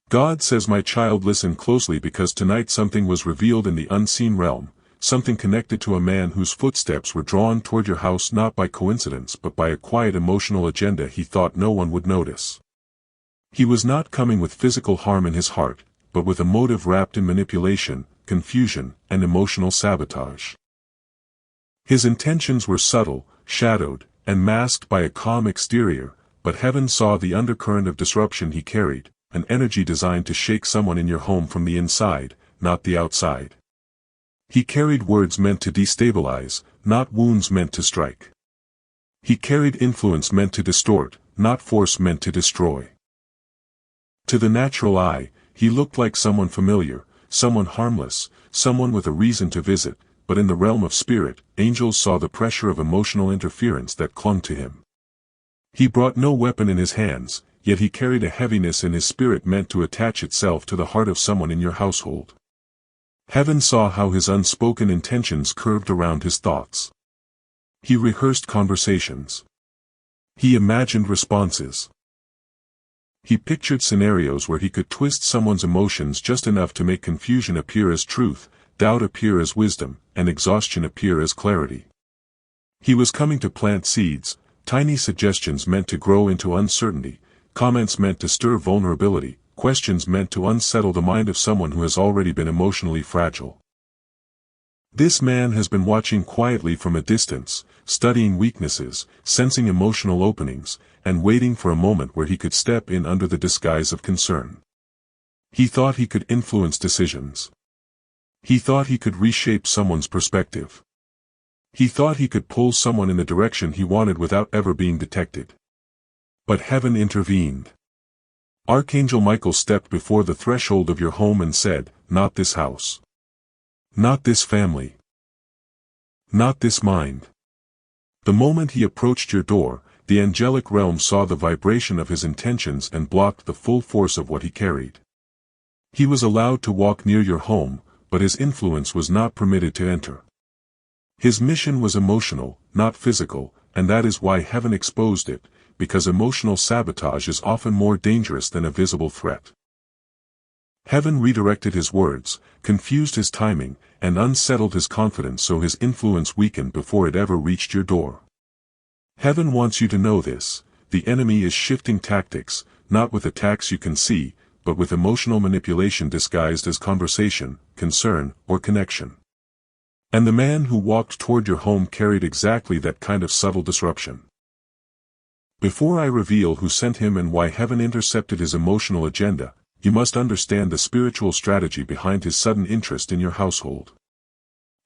God says, my child, listen closely, because tonight something was revealed in the unseen realm, something connected to a man whose footsteps were drawn toward your house not by coincidence but by a quiet emotional agenda he thought no one would notice. He was not coming with physical harm in his heart, but with a motive wrapped in manipulation, confusion, and emotional sabotage. His intentions were subtle, shadowed, and masked by a calm exterior, but heaven saw the undercurrent of disruption he carried, an energy designed to shake someone in your home from the inside, not the outside. He carried words meant to destabilize, not wounds meant to strike. He carried influence meant to distort, not force meant to destroy. To the natural eye, he looked like someone familiar, someone harmless, someone with a reason to visit, but in the realm of spirit, angels saw the pressure of emotional interference that clung to him. He brought no weapon in his hands, yet he carried a heaviness in his spirit meant to attach itself to the heart of someone in your household. Heaven saw how his unspoken intentions curved around his thoughts. He rehearsed conversations. He imagined responses. He pictured scenarios where he could twist someone's emotions just enough to make confusion appear as truth, doubt appear as wisdom, and exhaustion appear as clarity. He was coming to plant seeds, tiny suggestions meant to grow into uncertainty, comments meant to stir vulnerability, questions meant to unsettle the mind of someone who has already been emotionally fragile. This man has been watching quietly from a distance, studying weaknesses, sensing emotional openings, and waiting for a moment where he could step in under the disguise of concern. He thought he could influence decisions. He thought he could reshape someone's perspective. He thought he could pull someone in the direction he wanted without ever being detected. But heaven intervened. Archangel Michael stepped before the threshold of your home and said, "Not this house. Not this family. Not this mind." The moment he approached your door, the angelic realm saw the vibration of his intentions and blocked the full force of what he carried. He was allowed to walk near your home, but his influence was not permitted to enter. His mission was emotional, not physical, and that is why heaven exposed it, because emotional sabotage is often more dangerous than a visible threat. Heaven redirected his words, confused his timing, and unsettled his confidence so his influence weakened before it ever reached your door. Heaven wants you to know this: the enemy is shifting tactics, not with attacks you can see, but with emotional manipulation disguised as conversation, concern, or connection. And the man who walked toward your home carried exactly that kind of subtle disruption. Before I reveal who sent him and why heaven intercepted his emotional agenda, you must understand the spiritual strategy behind his sudden interest in your household.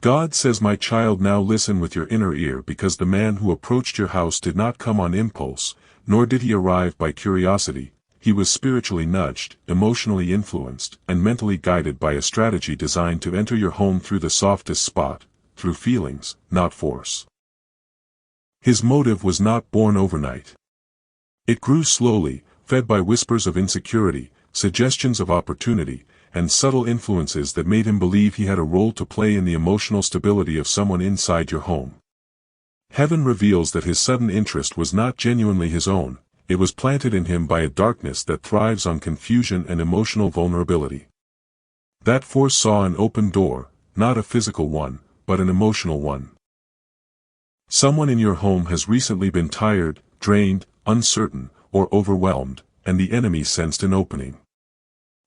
God says, "My child, now listen with your inner ear, because the man who approached your house did not come on impulse, nor did he arrive by curiosity. He was spiritually nudged, emotionally influenced, and mentally guided by a strategy designed to enter your home through the softest spot, through feelings, not force." His motive was not born overnight. It grew slowly, fed by whispers of insecurity, suggestions of opportunity, and subtle influences that made him believe he had a role to play in the emotional stability of someone inside your home. Heaven reveals that his sudden interest was not genuinely his own. It was planted in him by a darkness that thrives on confusion and emotional vulnerability. That force saw an open door, not a physical one, but an emotional one. Someone in your home has recently been tired, drained, uncertain, or overwhelmed, and the enemy sensed an opening.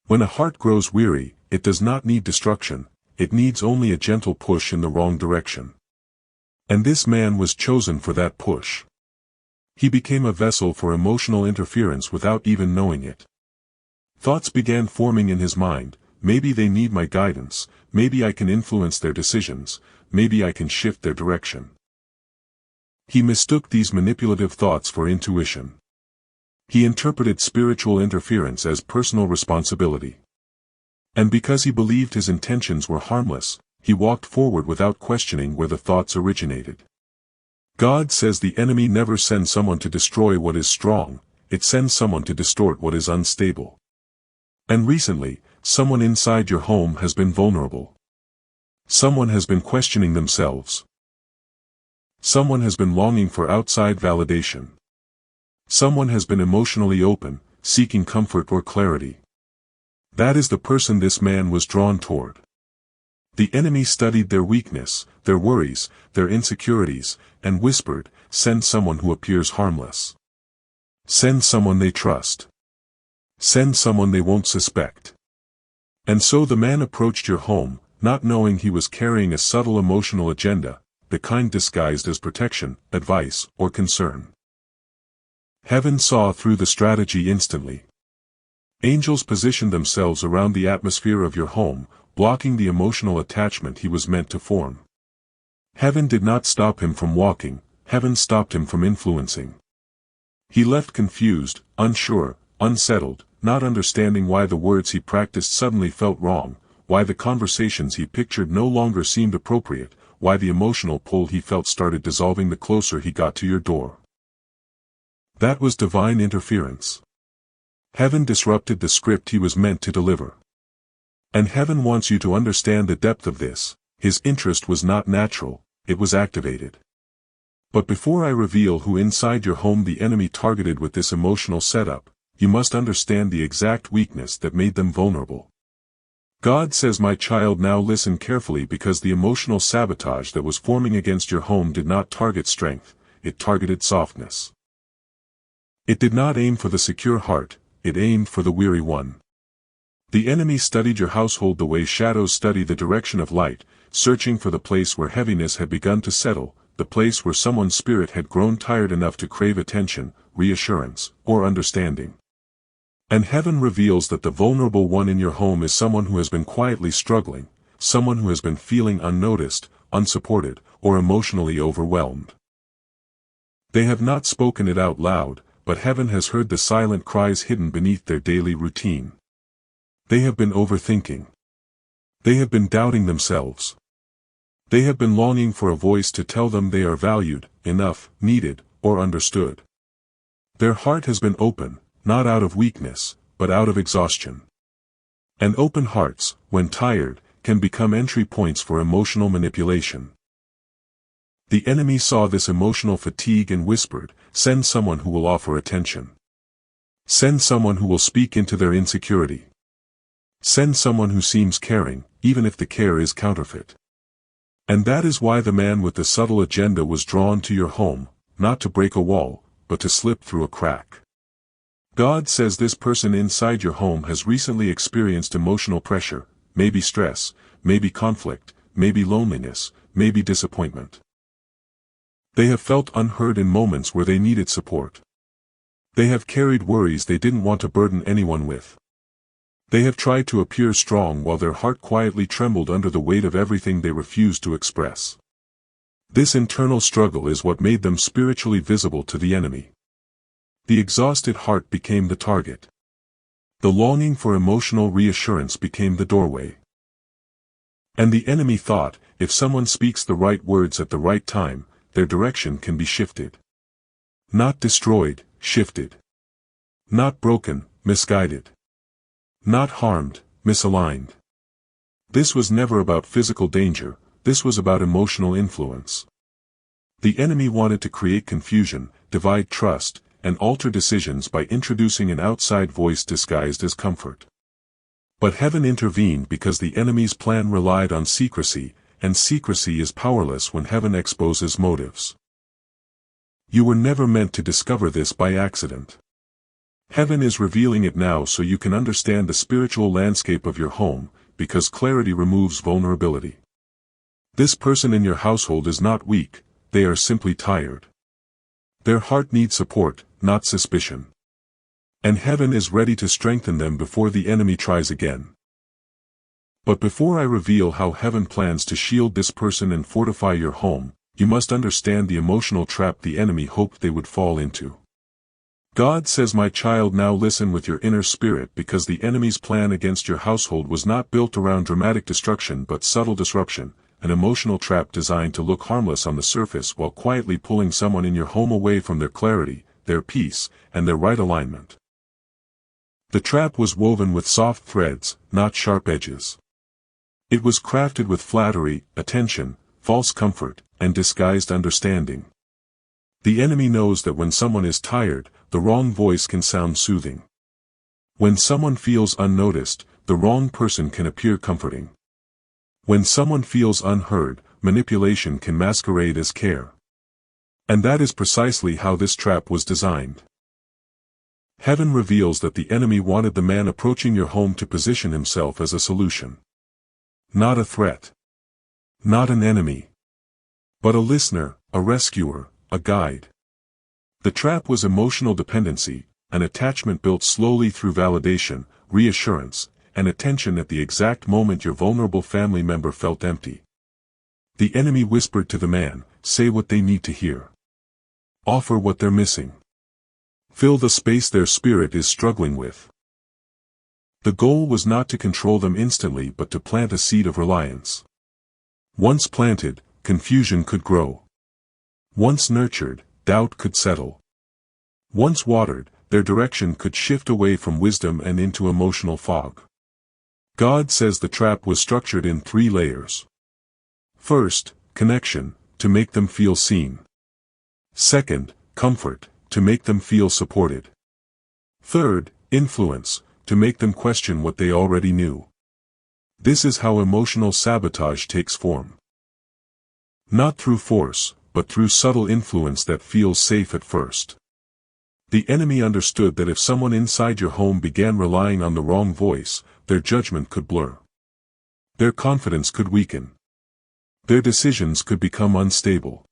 When a heart grows weary, it does not need destruction, it needs only a gentle push in the wrong direction. And this man was chosen for that push. He became a vessel for emotional interference without even knowing it. Thoughts began forming in his mind: maybe they need my guidance, maybe I can influence their decisions, maybe I can shift their direction. He mistook these manipulative thoughts for intuition. He interpreted spiritual interference as personal responsibility. And because he believed his intentions were harmless, he walked forward without questioning where the thoughts originated. God says the enemy never sends someone to destroy what is strong, it sends someone to distort what is unstable. And recently, someone inside your home has been vulnerable. Someone has been questioning themselves. Someone has been longing for outside validation. Someone has been emotionally open, seeking comfort or clarity. That is the person this man was drawn toward. The enemy studied their weakness, their worries, their insecurities, and whispered, "Send someone who appears harmless. Send someone they trust. Send someone they won't suspect." And so the man approached your home, not knowing he was carrying a subtle emotional agenda, the kind disguised as protection, advice, or concern. Heaven saw through the strategy instantly. Angels positioned themselves around the atmosphere of your home, blocking the emotional attachment he was meant to form. Heaven did not stop him from walking, heaven stopped him from influencing. He left confused, unsure, unsettled, not understanding why the words he practiced suddenly felt wrong, why the conversations he pictured no longer seemed appropriate, why the emotional pull he felt started dissolving the closer he got to your door. That was divine interference. Heaven disrupted the script he was meant to deliver. And heaven wants you to understand the depth of this. His interest was not natural, it was activated. But before I reveal who inside your home the enemy targeted with this emotional setup, you must understand the exact weakness that made them vulnerable. God says, "My child, now listen carefully, because the emotional sabotage that was forming against your home did not target strength, it targeted softness. It did not aim for the secure heart, it aimed for the weary one." The enemy studied your household the way shadows study the direction of light, searching for the place where heaviness had begun to settle, the place where someone's spirit had grown tired enough to crave attention, reassurance, or understanding. And heaven reveals that the vulnerable one in your home is someone who has been quietly struggling, someone who has been feeling unnoticed, unsupported, or emotionally overwhelmed. They have not spoken it out loud, but heaven has heard the silent cries hidden beneath their daily routine. They have been overthinking. They have been doubting themselves. They have been longing for a voice to tell them they are valued, enough, needed, or understood. Their heart has been open, not out of weakness, but out of exhaustion. And open hearts, when tired, can become entry points for emotional manipulation. The enemy saw this emotional fatigue and whispered, "Send someone who will offer attention. Send someone who will speak into their insecurity. Send someone who seems caring, even if the care is counterfeit." And that is why the man with the subtle agenda was drawn to your home, not to break a wall, but to slip through a crack. God says this person inside your home has recently experienced emotional pressure, maybe stress, maybe conflict, maybe loneliness, maybe disappointment. They have felt unheard in moments where they needed support. They have carried worries they didn't want to burden anyone with. They have tried to appear strong while their heart quietly trembled under the weight of everything they refused to express. This internal struggle is what made them spiritually visible to the enemy. The exhausted heart became the target. The longing for emotional reassurance became the doorway. And the enemy thought, if someone speaks the right words at the right time, their direction can be shifted. Not destroyed, shifted. Not broken, misguided. Not harmed, misaligned. This was never about physical danger, this was about emotional influence. The enemy wanted to create confusion, divide trust, and alter decisions by introducing an outside voice disguised as comfort. But heaven intervened because the enemy's plan relied on secrecy, and secrecy is powerless when heaven exposes motives. You were never meant to discover this by accident. Heaven is revealing it now so you can understand the spiritual landscape of your home, because clarity removes vulnerability. This person in your household is not weak, they are simply tired. Their heart needs support, not suspicion. And heaven is ready to strengthen them before the enemy tries again. But before I reveal how heaven plans to shield this person and fortify your home, you must understand the emotional trap the enemy hoped they would fall into. God says, "My child, now listen with your inner spirit, because the enemy's plan against your household was not built around dramatic destruction but subtle disruption, an emotional trap designed to look harmless on the surface while quietly pulling someone in your home away from their clarity, their peace, and their right alignment." The trap was woven with soft threads, not sharp edges. It was crafted with flattery, attention, false comfort, and disguised understanding. The enemy knows that when someone is tired, the wrong voice can sound soothing. When someone feels unnoticed, the wrong person can appear comforting. When someone feels unheard, manipulation can masquerade as care. And that is precisely how this trap was designed. Heaven reveals that the enemy wanted the man approaching your home to position himself as a solution. Not a threat. Not an enemy. But a listener, a rescuer, a guide. The trap was emotional dependency, an attachment built slowly through validation, reassurance, and attention at the exact moment your vulnerable family member felt empty. The enemy whispered to the man, say what they need to hear. Offer what they're missing. Fill the space their spirit is struggling with. The goal was not to control them instantly but to plant a seed of reliance. Once planted, confusion could grow. Once nurtured, doubt could settle. Once watered, their direction could shift away from wisdom and into emotional fog. God says the trap was structured in 3 layers. First, connection, to make them feel seen. Second, comfort, to make them feel supported. Third, influence, to make them question what they already knew. This is how emotional sabotage takes form. Not through force, but through subtle influence that feels safe at first. The enemy understood that if someone inside your home began relying on the wrong voice, their judgment could blur. Their confidence could weaken. Their decisions could become unstable.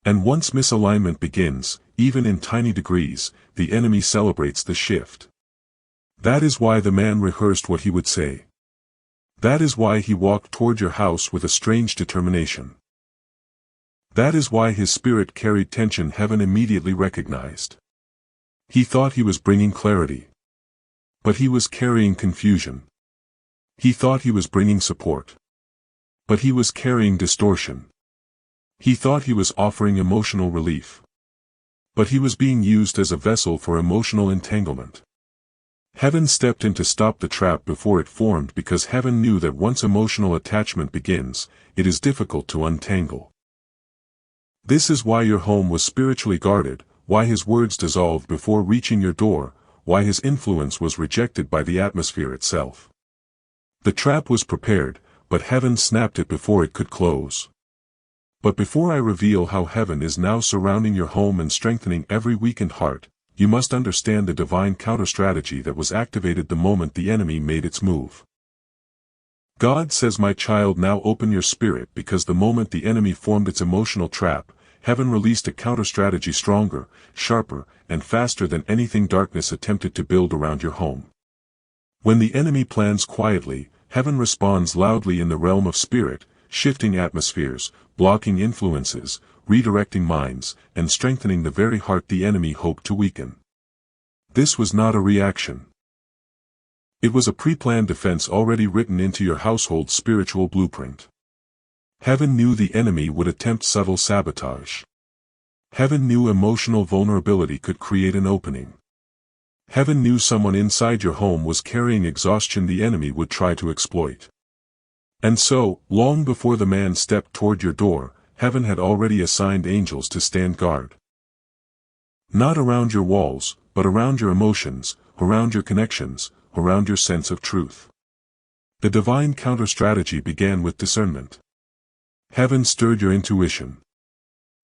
And once misalignment begins, even in tiny degrees, the enemy celebrates the shift. That is why the man rehearsed what he would say. That is why he walked toward your house with a strange determination. That is why his spirit carried tension heaven immediately recognized. He thought he was bringing clarity. But he was carrying confusion. He thought he was bringing support. But he was carrying distortion. He thought he was offering emotional relief. But he was being used as a vessel for emotional entanglement. Heaven stepped in to stop the trap before it formed because heaven knew that once emotional attachment begins, it is difficult to untangle. This is why your home was spiritually guarded, why his words dissolved before reaching your door, why his influence was rejected by the atmosphere itself. The trap was prepared, but heaven snapped it before it could close. But before I reveal how heaven is now surrounding your home and strengthening every weakened heart, you must understand the divine counter-strategy that was activated the moment the enemy made its move. God says, my child, now open your spirit, because the moment the enemy formed its emotional trap, heaven released a counter-strategy stronger, sharper, and faster than anything darkness attempted to build around your home. When the enemy plans quietly, heaven responds loudly in the realm of spirit, shifting atmospheres, blocking influences, redirecting minds, and strengthening the very heart the enemy hoped to weaken. This was not a reaction. It was a pre-planned defense already written into your household's spiritual blueprint. Heaven knew the enemy would attempt subtle sabotage. Heaven knew emotional vulnerability could create an opening. Heaven knew someone inside your home was carrying exhaustion the enemy would try to exploit. And so, long before the man stepped toward your door, heaven had already assigned angels to stand guard. Not around your walls, but around your emotions, around your connections, around your sense of truth. The divine counter-strategy began with discernment. Heaven stirred your intuition.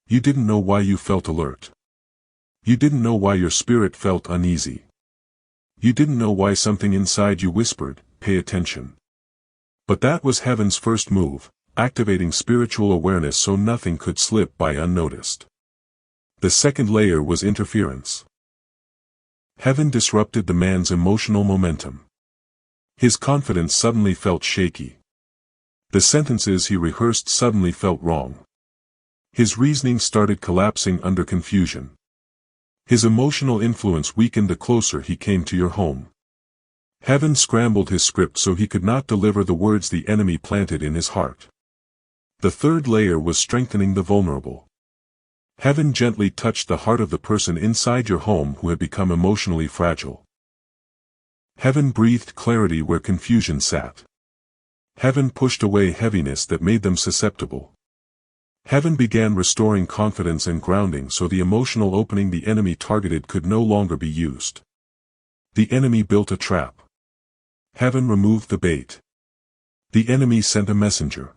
You didn't know why you felt alert. You didn't know why your spirit felt uneasy. You didn't know why something inside you whispered, pay attention. But that was heaven's first move, activating spiritual awareness so nothing could slip by unnoticed. The second layer was interference. Heaven disrupted the man's emotional momentum. His confidence suddenly felt shaky. The sentences he rehearsed suddenly felt wrong. His reasoning started collapsing under confusion. His emotional influence weakened the closer he came to your home. Heaven scrambled his script so he could not deliver the words the enemy planted in his heart. The third layer was strengthening the vulnerable. Heaven gently touched the heart of the person inside your home who had become emotionally fragile. Heaven breathed clarity where confusion sat. Heaven pushed away heaviness that made them susceptible. Heaven began restoring confidence and grounding so the emotional opening the enemy targeted could no longer be used. The enemy built a trap. Heaven removed the bait. The enemy sent a messenger.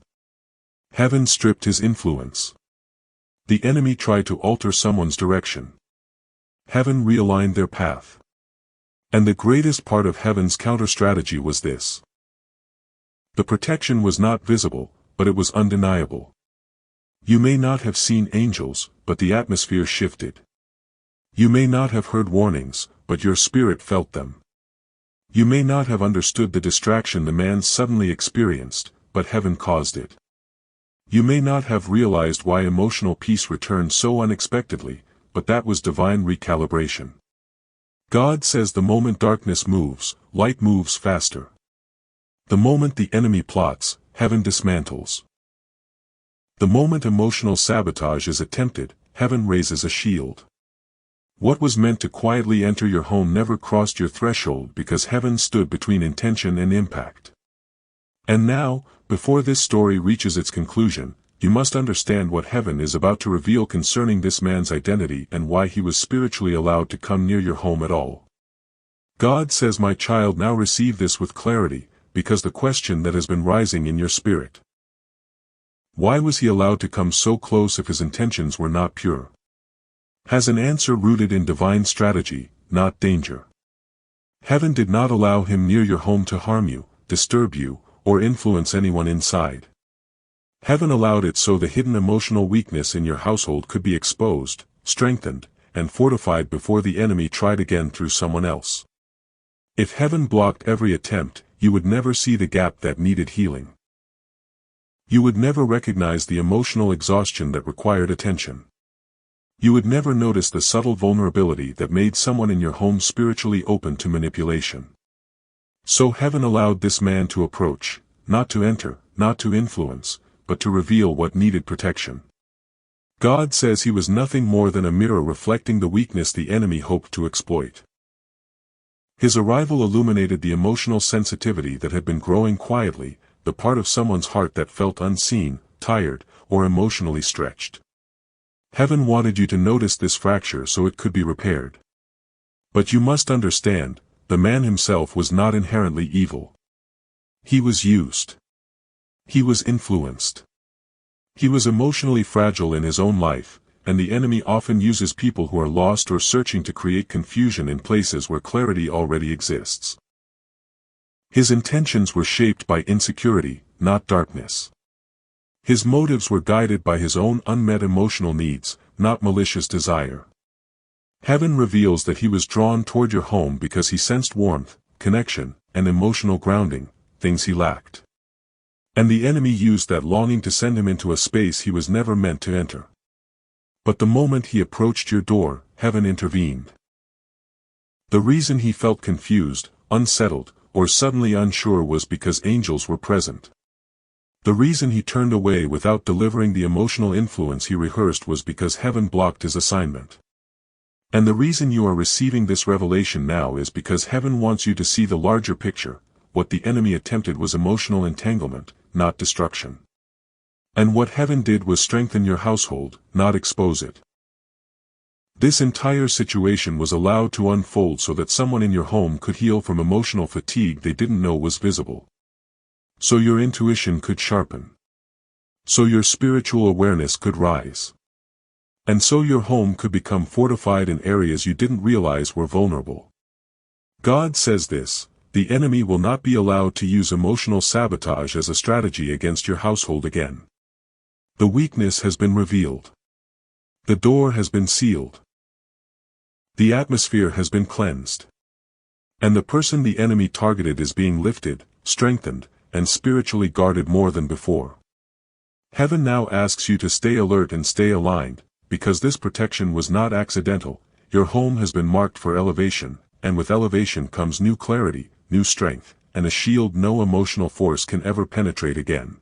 Heaven stripped his influence. The enemy tried to alter someone's direction. Heaven realigned their path. And the greatest part of heaven's counter-strategy was this. The protection was not visible, but it was undeniable. You may not have seen angels, but the atmosphere shifted. You may not have heard warnings, but your spirit felt them. You may not have understood the distraction the man suddenly experienced, but heaven caused it. You may not have realized why emotional peace returned so unexpectedly, but that was divine recalibration. God says the moment darkness moves, light moves faster. The moment the enemy plots, heaven dismantles. The moment emotional sabotage is attempted, heaven raises a shield. What was meant to quietly enter your home never crossed your threshold because heaven stood between intention and impact. And now, before this story reaches its conclusion, you must understand what heaven is about to reveal concerning this man's identity and why he was spiritually allowed to come near your home at all. God says, "My child, now receive this with clarity, because the question that has been rising in your spirit. Why was he allowed to come so close if his intentions were not pure?" Has an answer rooted in divine strategy, not danger. Heaven did not allow him near your home to harm you, disturb you, or influence anyone inside. Heaven allowed it so the hidden emotional weakness in your household could be exposed, strengthened, and fortified before the enemy tried again through someone else. If heaven blocked every attempt, you would never see the gap that needed healing. You would never recognize the emotional exhaustion that required attention. You would never notice the subtle vulnerability that made someone in your home spiritually open to manipulation. So heaven allowed this man to approach, not to enter, not to influence, but to reveal what needed protection. God says he was nothing more than a mirror reflecting the weakness the enemy hoped to exploit. His arrival illuminated the emotional sensitivity that had been growing quietly, the part of someone's heart that felt unseen, tired, or emotionally stretched. Heaven wanted you to notice this fracture so it could be repaired. But you must understand, the man himself was not inherently evil. He was used. He was influenced. He was emotionally fragile in his own life, and the enemy often uses people who are lost or searching to create confusion in places where clarity already exists. His intentions were shaped by insecurity, not darkness. His motives were guided by his own unmet emotional needs, not malicious desire. Heaven reveals that he was drawn toward your home because he sensed warmth, connection, and emotional grounding, things he lacked. And the enemy used that longing to send him into a space he was never meant to enter. But the moment he approached your door, heaven intervened. The reason he felt confused, unsettled, or suddenly unsure was because angels were present. The reason he turned away without delivering the emotional influence he rehearsed was because heaven blocked his assignment. And the reason you are receiving this revelation now is because heaven wants you to see the larger picture. What the enemy attempted was emotional entanglement, not destruction. And what heaven did was strengthen your household, not expose it. This entire situation was allowed to unfold so that someone in your home could heal from emotional fatigue they didn't know was visible. So your intuition could sharpen. So your spiritual awareness could rise. And so your home could become fortified in areas you didn't realize were vulnerable. God says this: the enemy will not be allowed to use emotional sabotage as a strategy against your household again. The weakness has been revealed. The door has been sealed. The atmosphere has been cleansed. And the person the enemy targeted is being lifted, strengthened, and spiritually guarded more than before. Heaven now asks you to stay alert and stay aligned, because this protection was not accidental. Your home has been marked for elevation, and with elevation comes new clarity, new strength, and a shield no emotional force can ever penetrate again.